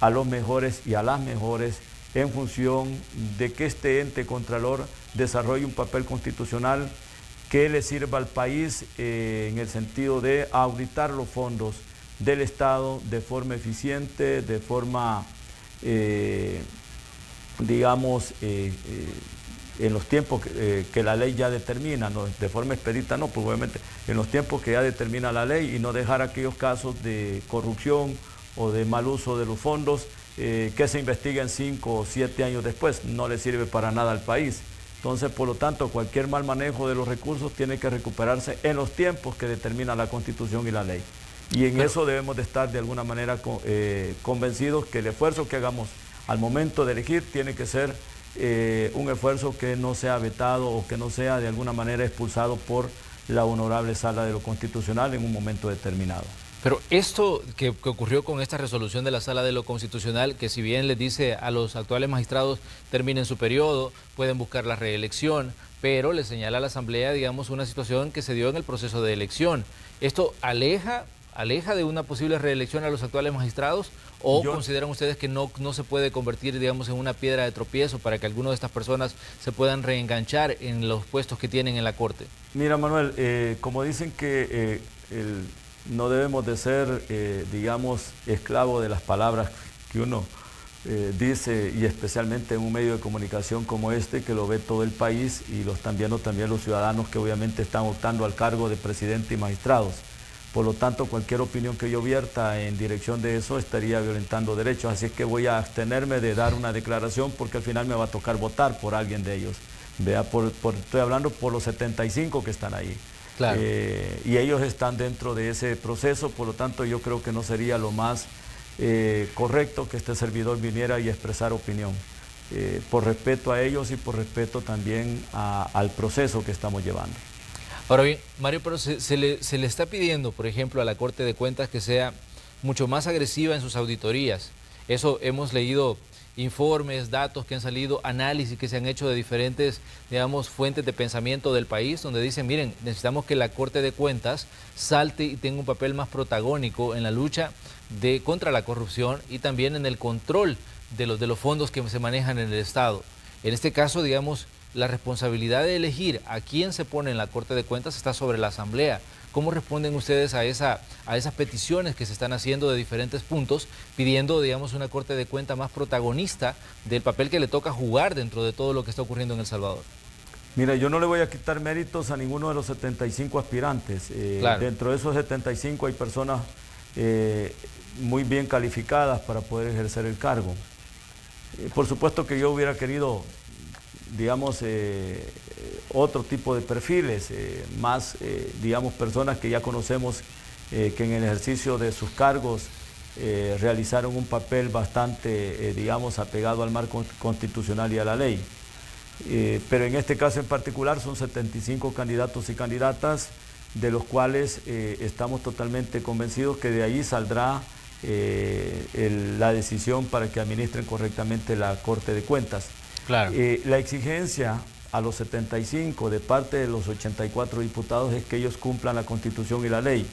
a los mejores y a las mejores en función de que este ente contralor desarrolle un papel constitucional que le sirva al país en el sentido de auditar los fondos del Estado de forma eficiente, de forma, digamos, en los tiempos que la ley ya determina, no, de forma expedita no, pues obviamente en los tiempos que ya determina la ley y no dejar aquellos casos de corrupción o de mal uso de los fondos que se investiguen 5 o 7 años después, no le sirve para nada al país. Entonces, por lo tanto, cualquier mal manejo de los recursos tiene que recuperarse en los tiempos que determina la Constitución y la ley. Y en eso debemos de estar de alguna manera convencidos que el esfuerzo que hagamos al momento de elegir tiene que ser un esfuerzo que no sea vetado o que no sea de alguna manera expulsado por la honorable Sala de lo Constitucional en un momento determinado. Pero esto que ocurrió con esta resolución de la Sala de lo Constitucional, que si bien les dice a los actuales magistrados terminen su periodo, pueden buscar la reelección, pero le señala a la Asamblea, digamos, una situación que se dio en el proceso de elección. ¿Esto aleja de una posible reelección a los actuales magistrados o consideran ustedes que no se puede convertir, digamos, en una piedra de tropiezo para que algunas de estas personas se puedan reenganchar en los puestos que tienen en la Corte? Mira, Manuel, como dicen que no debemos de ser, digamos, esclavos de las palabras que uno dice, y especialmente en un medio de comunicación como este, que lo ve todo el país y lo están viendo también los ciudadanos que obviamente están optando al cargo de presidente y magistrados. Por lo tanto, cualquier opinión que yo vierta en dirección de eso estaría violentando derechos, así es que voy a abstenerme de dar una declaración porque al final me va a tocar votar por alguien de ellos. Vea, estoy hablando por los 75 que están ahí. Claro. Y ellos están dentro de ese proceso, por lo tanto yo creo que no sería lo más correcto que este servidor viniera y expresar opinión, por respeto a ellos y por respeto también al proceso que estamos llevando. Ahora bien, Mario, pero se le está pidiendo, por ejemplo, a la Corte de Cuentas que sea mucho más agresiva en sus auditorías. Eso hemos leído informes, datos que han salido, análisis que se han hecho de diferentes, digamos, fuentes de pensamiento del país, donde dicen, miren, necesitamos que la Corte de Cuentas salte y tenga un papel más protagónico en la lucha contra la corrupción y también en el control de los fondos que se manejan en el Estado. En este caso, digamos, la responsabilidad de elegir a quién se pone en la Corte de Cuentas está sobre la Asamblea. ¿Cómo responden ustedes a esas peticiones que se están haciendo de diferentes puntos, pidiendo, digamos, una Corte de Cuentas más protagonista del papel que le toca jugar dentro de todo lo que está ocurriendo en El Salvador? Mira, yo no le voy a quitar méritos a ninguno de los 75 aspirantes. Claro. Dentro de esos 75 hay personas muy bien calificadas para poder ejercer el cargo. Por supuesto que yo hubiera querido, digamos, otro tipo de perfiles, más, digamos, personas que ya conocemos que en el ejercicio de sus cargos realizaron un papel bastante, digamos, apegado al marco constitucional y a la ley. Pero en este caso en particular son 75 candidatos y candidatas, de los cuales estamos totalmente convencidos que de ahí saldrá la decisión para que administren correctamente la Corte de Cuentas. Claro. La exigencia a los 75 de parte de los 84 diputados es que ellos cumplan la Constitución y la ley,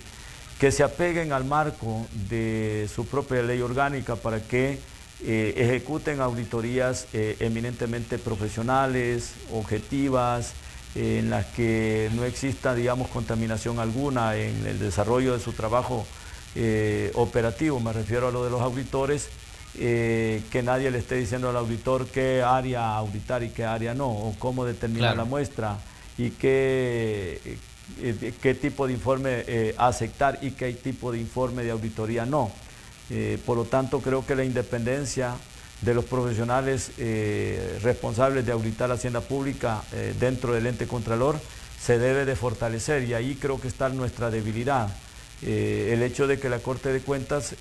que se apeguen al marco de su propia ley orgánica para que ejecuten auditorías eminentemente profesionales, objetivas, en las que no exista, digamos, contaminación alguna en el desarrollo de su trabajo operativo. Me refiero a lo de los auditores, que nadie le esté diciendo al auditor qué área auditar y qué área no, o cómo determinar la muestra y qué tipo de informe aceptar y qué tipo de informe de auditoría no. Por lo tanto, creo que la independencia de los profesionales responsables de auditar la hacienda pública dentro del ente contralor se debe de fortalecer, y ahí creo que está nuestra debilidad. El hecho de que la Corte de Cuentas,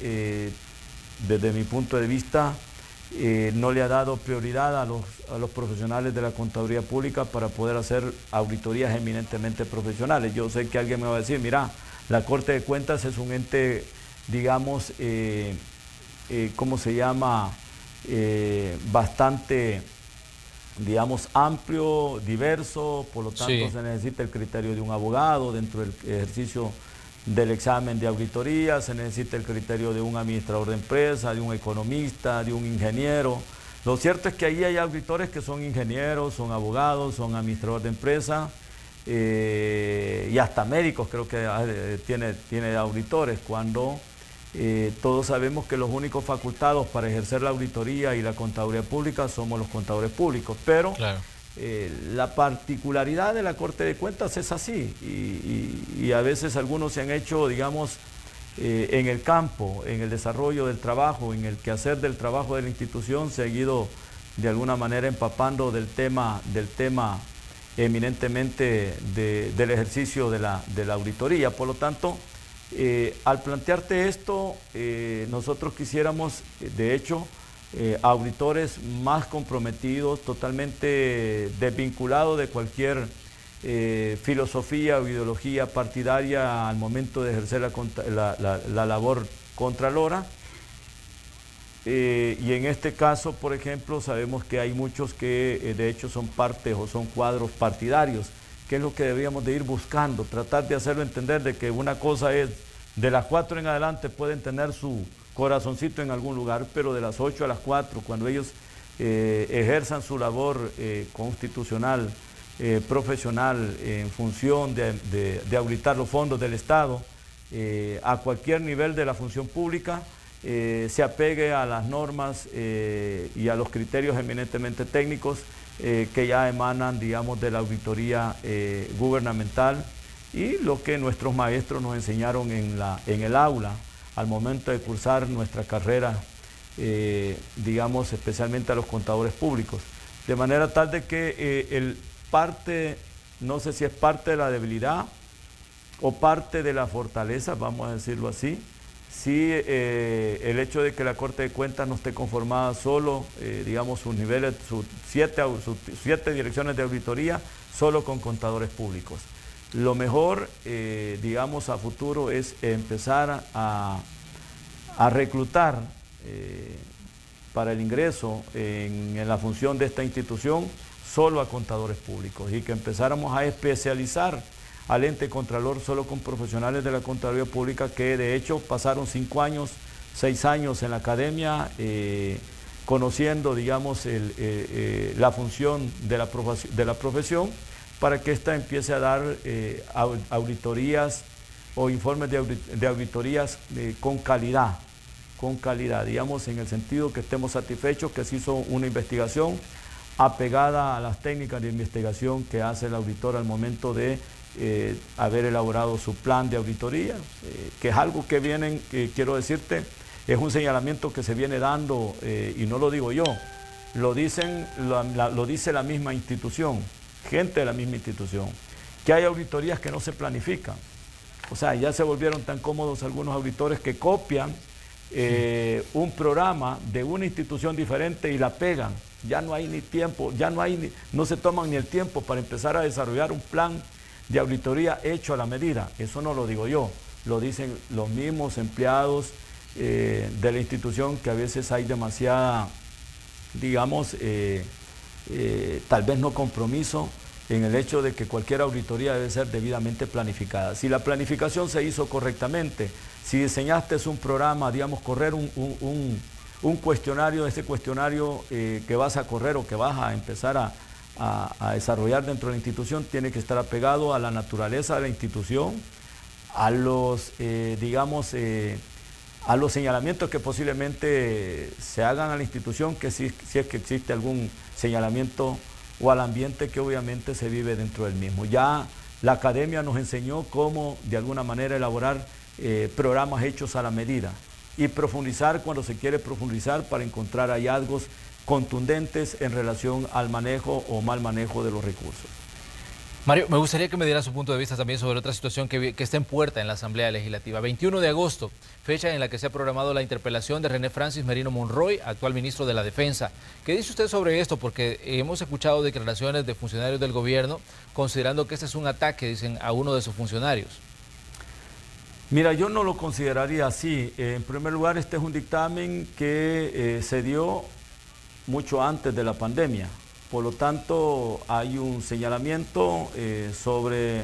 desde mi punto de vista, no le ha dado prioridad a los profesionales de la contaduría pública para poder hacer auditorías eminentemente profesionales. Yo sé que alguien me va a decir, mira, la Corte de Cuentas es un ente, digamos, ¿cómo se llama? Bastante, digamos, amplio, diverso, por lo tanto se necesita el criterio de un abogado dentro del ejercicio del examen de auditoría, se necesita el criterio de un administrador de empresa, de un economista, de un ingeniero. Lo cierto es que ahí hay auditores que son ingenieros, son abogados, son administradores de empresa, y hasta médicos creo que tiene auditores, cuando todos sabemos que los únicos facultados para ejercer la auditoría y la contaduría pública somos los contadores públicos, pero la particularidad de la Corte de Cuentas es así, y a veces algunos se han hecho, digamos, en el campo, en el desarrollo del trabajo, en el quehacer del trabajo de la institución, se ha ido de alguna manera empapando del tema eminentemente del ejercicio de la auditoría. Por lo tanto, al plantearte esto, nosotros quisiéramos, de hecho, auditores más comprometidos, totalmente desvinculados de cualquier filosofía o ideología partidaria al momento de ejercer la labor contralora. Y en este caso, por ejemplo, sabemos que hay muchos que de hecho son partes o son cuadros partidarios, que es lo que deberíamos de ir buscando, tratar de hacerlo entender de que una cosa es, de las 4 en adelante pueden tener su corazoncito en algún lugar, pero de las 8 a las 4, cuando ellos ejerzan su labor constitucional, profesional, en función de auditar los fondos del Estado, a cualquier nivel de la función pública, se apegue a las normas y a los criterios eminentemente técnicos que ya emanan, digamos, de la auditoría gubernamental, y lo que nuestros maestros nos enseñaron en el aula al momento de cursar nuestra carrera, digamos, especialmente a los contadores públicos. De manera tal de que no sé si es parte de la debilidad o parte de la fortaleza, vamos a decirlo así, sí, el hecho de que la Corte de Cuentas no esté conformada solo, digamos, sus niveles, sus siete direcciones de auditoría, solo con contadores públicos. Lo mejor, digamos, a futuro es empezar a reclutar para el ingreso en la función de esta institución solo a contadores públicos, y que empezáramos a especializar al ente contralor solo con profesionales de la contaduría pública que de hecho pasaron 5 años, 6 años en la academia, conociendo, digamos, la función de la profesión, para que ésta empiece a dar auditorías o informes de auditorías con calidad, digamos, en el sentido que estemos satisfechos que se hizo una investigación apegada a las técnicas de investigación que hace el auditor al momento de haber elaborado su plan de auditoría, que es algo que quiero decirte, es un señalamiento que se viene dando, y no lo digo yo, lo dice la misma institución. gente de la misma institución, que hay auditorías que no se planifican. O sea, ya se volvieron tan cómodos algunos auditores que copian un programa de una institución diferente y la pegan. Ya no hay ni tiempo, no se toman ni el tiempo para empezar a desarrollar un plan de auditoría hecho a la medida. Eso no lo digo yo, lo dicen los mismos empleados de la institución, que a veces hay demasiada, digamos, tal vez no compromiso en el hecho de que cualquier auditoría debe ser debidamente planificada. Si la planificación se hizo correctamente, si diseñaste un programa, digamos, correr un cuestionario, ese cuestionario que vas a correr o que vas a empezar a desarrollar dentro de la institución, tiene que estar apegado a la naturaleza de la institución, a los, digamos, a los señalamientos que posiblemente se hagan a la institución, que si es que existe algún señalamiento, o al ambiente que obviamente se vive dentro del mismo. Ya la academia nos enseñó cómo de alguna manera elaborar programas hechos a la medida y profundizar cuando se quiere profundizar para encontrar hallazgos contundentes en relación al manejo o mal manejo de los recursos. Mario, me gustaría que me diera su punto de vista también sobre otra situación que está en puerta en la Asamblea Legislativa. 21 de agosto, fecha en la que se ha programado la interpelación de René Francis Merino Monroy, actual ministro de la Defensa. ¿Qué dice usted sobre esto? Porque hemos escuchado declaraciones de funcionarios del gobierno considerando que este es un ataque, dicen, a uno de sus funcionarios. Mira, yo no lo consideraría así. En primer lugar, este es un dictamen que se dio mucho antes de la pandemia. Por lo tanto, hay un señalamiento sobre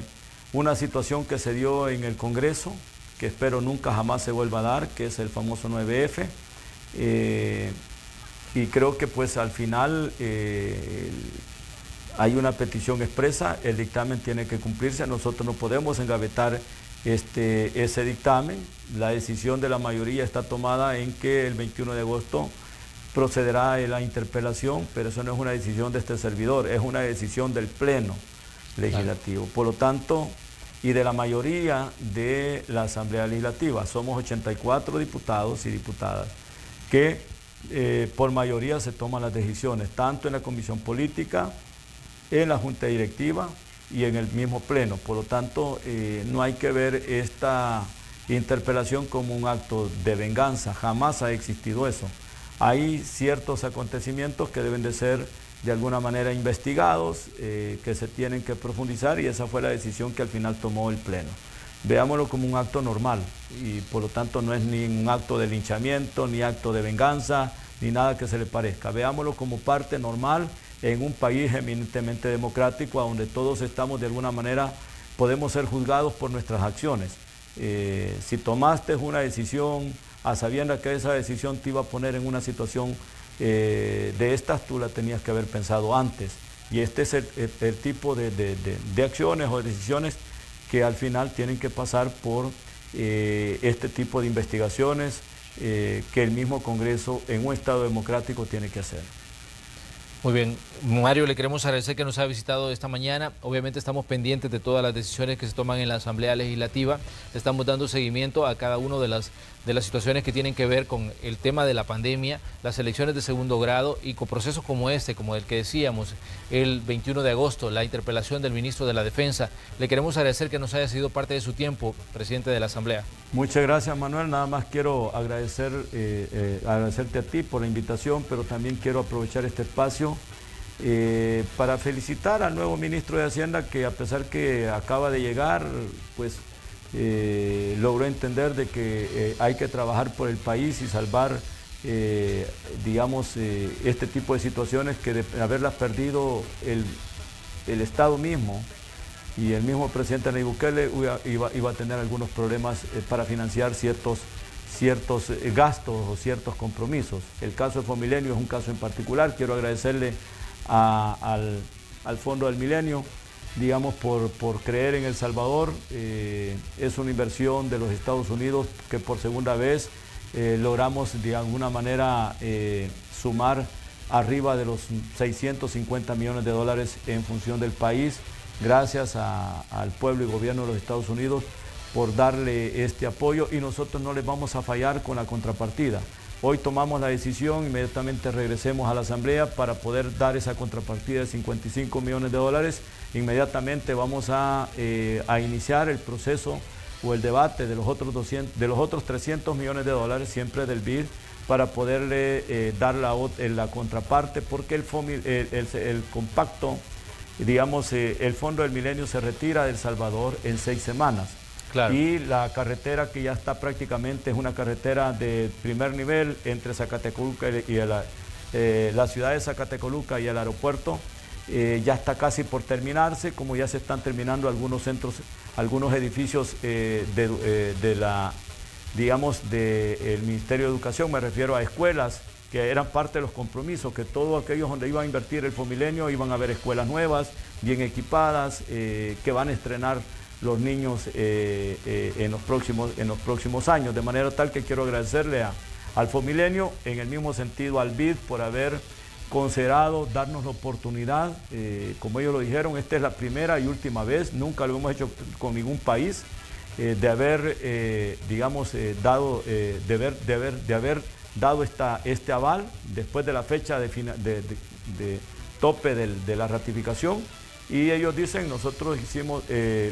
una situación que se dio en el Congreso, que espero nunca jamás se vuelva a dar, que es el famoso 9F. Y creo que pues al final hay una petición expresa, el dictamen tiene que cumplirse, nosotros no podemos engavetar ese dictamen. La decisión de la mayoría está tomada en que el 21 de agosto procederá la interpelación, pero eso no es una decisión de este servidor, es una decisión del Pleno Legislativo. Por lo tanto, y de la mayoría de la Asamblea Legislativa, somos 84 diputados y diputadas, que por mayoría se toman las decisiones, tanto en la Comisión Política, en la Junta Directiva y en el mismo Pleno. Por lo tanto, no hay que ver esta interpelación como un acto de venganza, jamás ha existido eso. Hay ciertos acontecimientos que deben de ser de alguna manera investigados, que se tienen que profundizar, y esa fue la decisión que al final tomó el Pleno. Veámoslo como un acto normal y por lo tanto no es ni un acto de linchamiento, ni acto de venganza, ni nada que se le parezca. Veámoslo como parte normal en un país eminentemente democrático, donde todos estamos de alguna manera, podemos ser juzgados por nuestras acciones. Si tomaste una decisión a sabiendas que esa decisión te iba a poner en una situación de estas, tú la tenías que haber pensado antes. Y este es el tipo de acciones o de decisiones que al final tienen que pasar por este tipo de investigaciones que el mismo Congreso en un Estado democrático tiene que hacer. Muy bien, Mario, le queremos agradecer que nos ha visitado esta mañana. Obviamente estamos pendientes de todas las decisiones que se toman en la Asamblea Legislativa. Estamos dando seguimiento a cada una de las situaciones que tienen que ver con el tema de la pandemia, las elecciones de segundo grado y con procesos como este, como el que decíamos, el 21 de agosto, la interpelación del ministro de la Defensa. Le queremos agradecer que nos haya sido parte de su tiempo, presidente de la Asamblea. Muchas gracias, Manuel. Nada más quiero agradecerte a ti por la invitación, pero también quiero aprovechar este espacio para felicitar al nuevo ministro de Hacienda, que a pesar que acaba de llegar, pues logró entender de que hay que trabajar por el país y salvar, digamos, este tipo de situaciones que de haberlas perdido el Estado mismo y el mismo presidente Nayib Bukele iba a tener algunos problemas para financiar ciertos gastos o ciertos compromisos. El caso de Fomilenio es un caso en particular. Quiero agradecerle al Fondo del Milenio, digamos, por creer en El Salvador. Es una inversión de los Estados Unidos que por segunda vez logramos de alguna manera sumar arriba de los 650 millones de dólares en función del país, gracias al pueblo y gobierno de los Estados Unidos por darle este apoyo, y nosotros no les vamos a fallar con la contrapartida. Hoy tomamos la decisión, inmediatamente regresemos a la Asamblea para poder dar esa contrapartida de 55 millones de dólares. Inmediatamente vamos a iniciar el proceso o el debate de los otros 300 millones de dólares, siempre del BID, para poderle dar la contraparte, porque el compacto, digamos, el Fondo del Milenio se retira de El Salvador en 6 semanas. Claro. Y la carretera que ya está prácticamente es una carretera de primer nivel entre Zacatecoluca y la ciudad de Zacatecoluca y el aeropuerto, ya está casi por terminarse, como ya se están terminando algunos centros, algunos edificios digamos, del Ministerio de Educación. Me refiero a escuelas que eran parte de los compromisos, que todos aquellos donde iba a invertir el Fomilenio iban a haber escuelas nuevas, bien equipadas, que van a estrenar los niños en los próximos años, de manera tal que quiero agradecerle al Fomilenio, en el mismo sentido al BID, por haber considerado darnos la oportunidad, como ellos lo dijeron, esta es la primera y última vez, nunca lo hemos hecho con ningún país, de haber, digamos, dado este aval después de la fecha de tope de la ratificación. Y ellos dicen, nosotros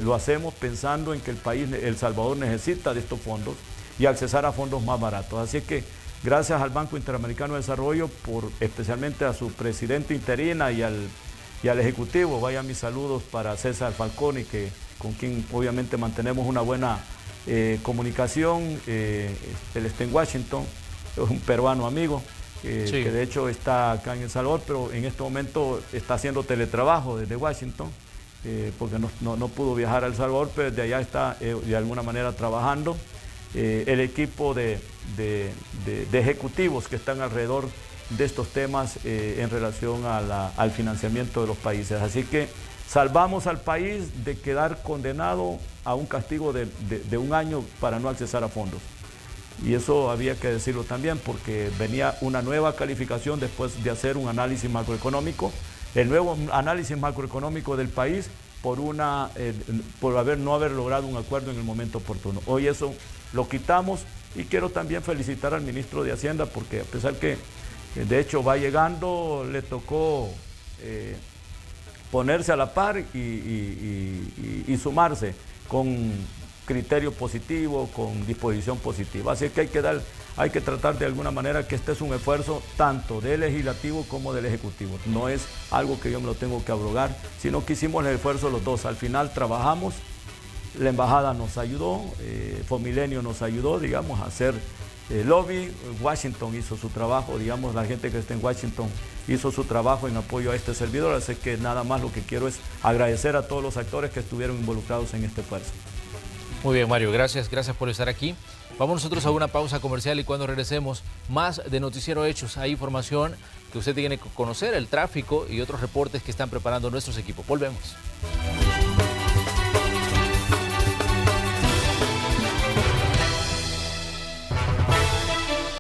lo hacemos pensando en que el país, El Salvador, necesita de estos fondos y accesar a fondos más baratos. Así que gracias al Banco Interamericano de Desarrollo, especialmente a su presidente interina y al Ejecutivo. Vayan mis saludos para César Falconi, con quien obviamente mantenemos una buena comunicación. Él está en Washington, es un peruano amigo. Sí. Que de hecho está acá en El Salvador, pero en este momento está haciendo teletrabajo desde Washington, porque no pudo viajar a El Salvador, pero desde allá está de alguna manera trabajando. El equipo de ejecutivos que están alrededor de estos temas en relación al financiamiento de los países. Así que salvamos al país de quedar condenado a un castigo de 1 año para no accesar a fondos. Y eso había que decirlo también, porque venía una nueva calificación después de hacer un análisis macroeconómico, el nuevo análisis macroeconómico del país por no haber logrado un acuerdo en el momento oportuno. Hoy eso lo quitamos, y quiero también felicitar al ministro de Hacienda, porque a pesar que de hecho va llegando, le tocó ponerse a la par y sumarse con criterio positivo, con disposición positiva. Así que hay que tratar de alguna manera que este es un esfuerzo tanto del legislativo como del ejecutivo. No es algo que yo me lo tengo que abrogar, sino que hicimos el esfuerzo los dos. Al final trabajamos, la embajada nos ayudó, Fomilenio nos ayudó, digamos, a hacer lobby. Washington hizo su trabajo, digamos, la gente que está en Washington hizo su trabajo en apoyo a este servidor. Así que nada más lo que quiero es agradecer a todos los actores que estuvieron involucrados en este esfuerzo. Muy bien, Mario, gracias por estar aquí. Vamos nosotros a una pausa comercial y cuando regresemos, más de Noticiero Hechos. Hay información que usted tiene que conocer, el tráfico y otros reportes que están preparando nuestros equipos. Volvemos.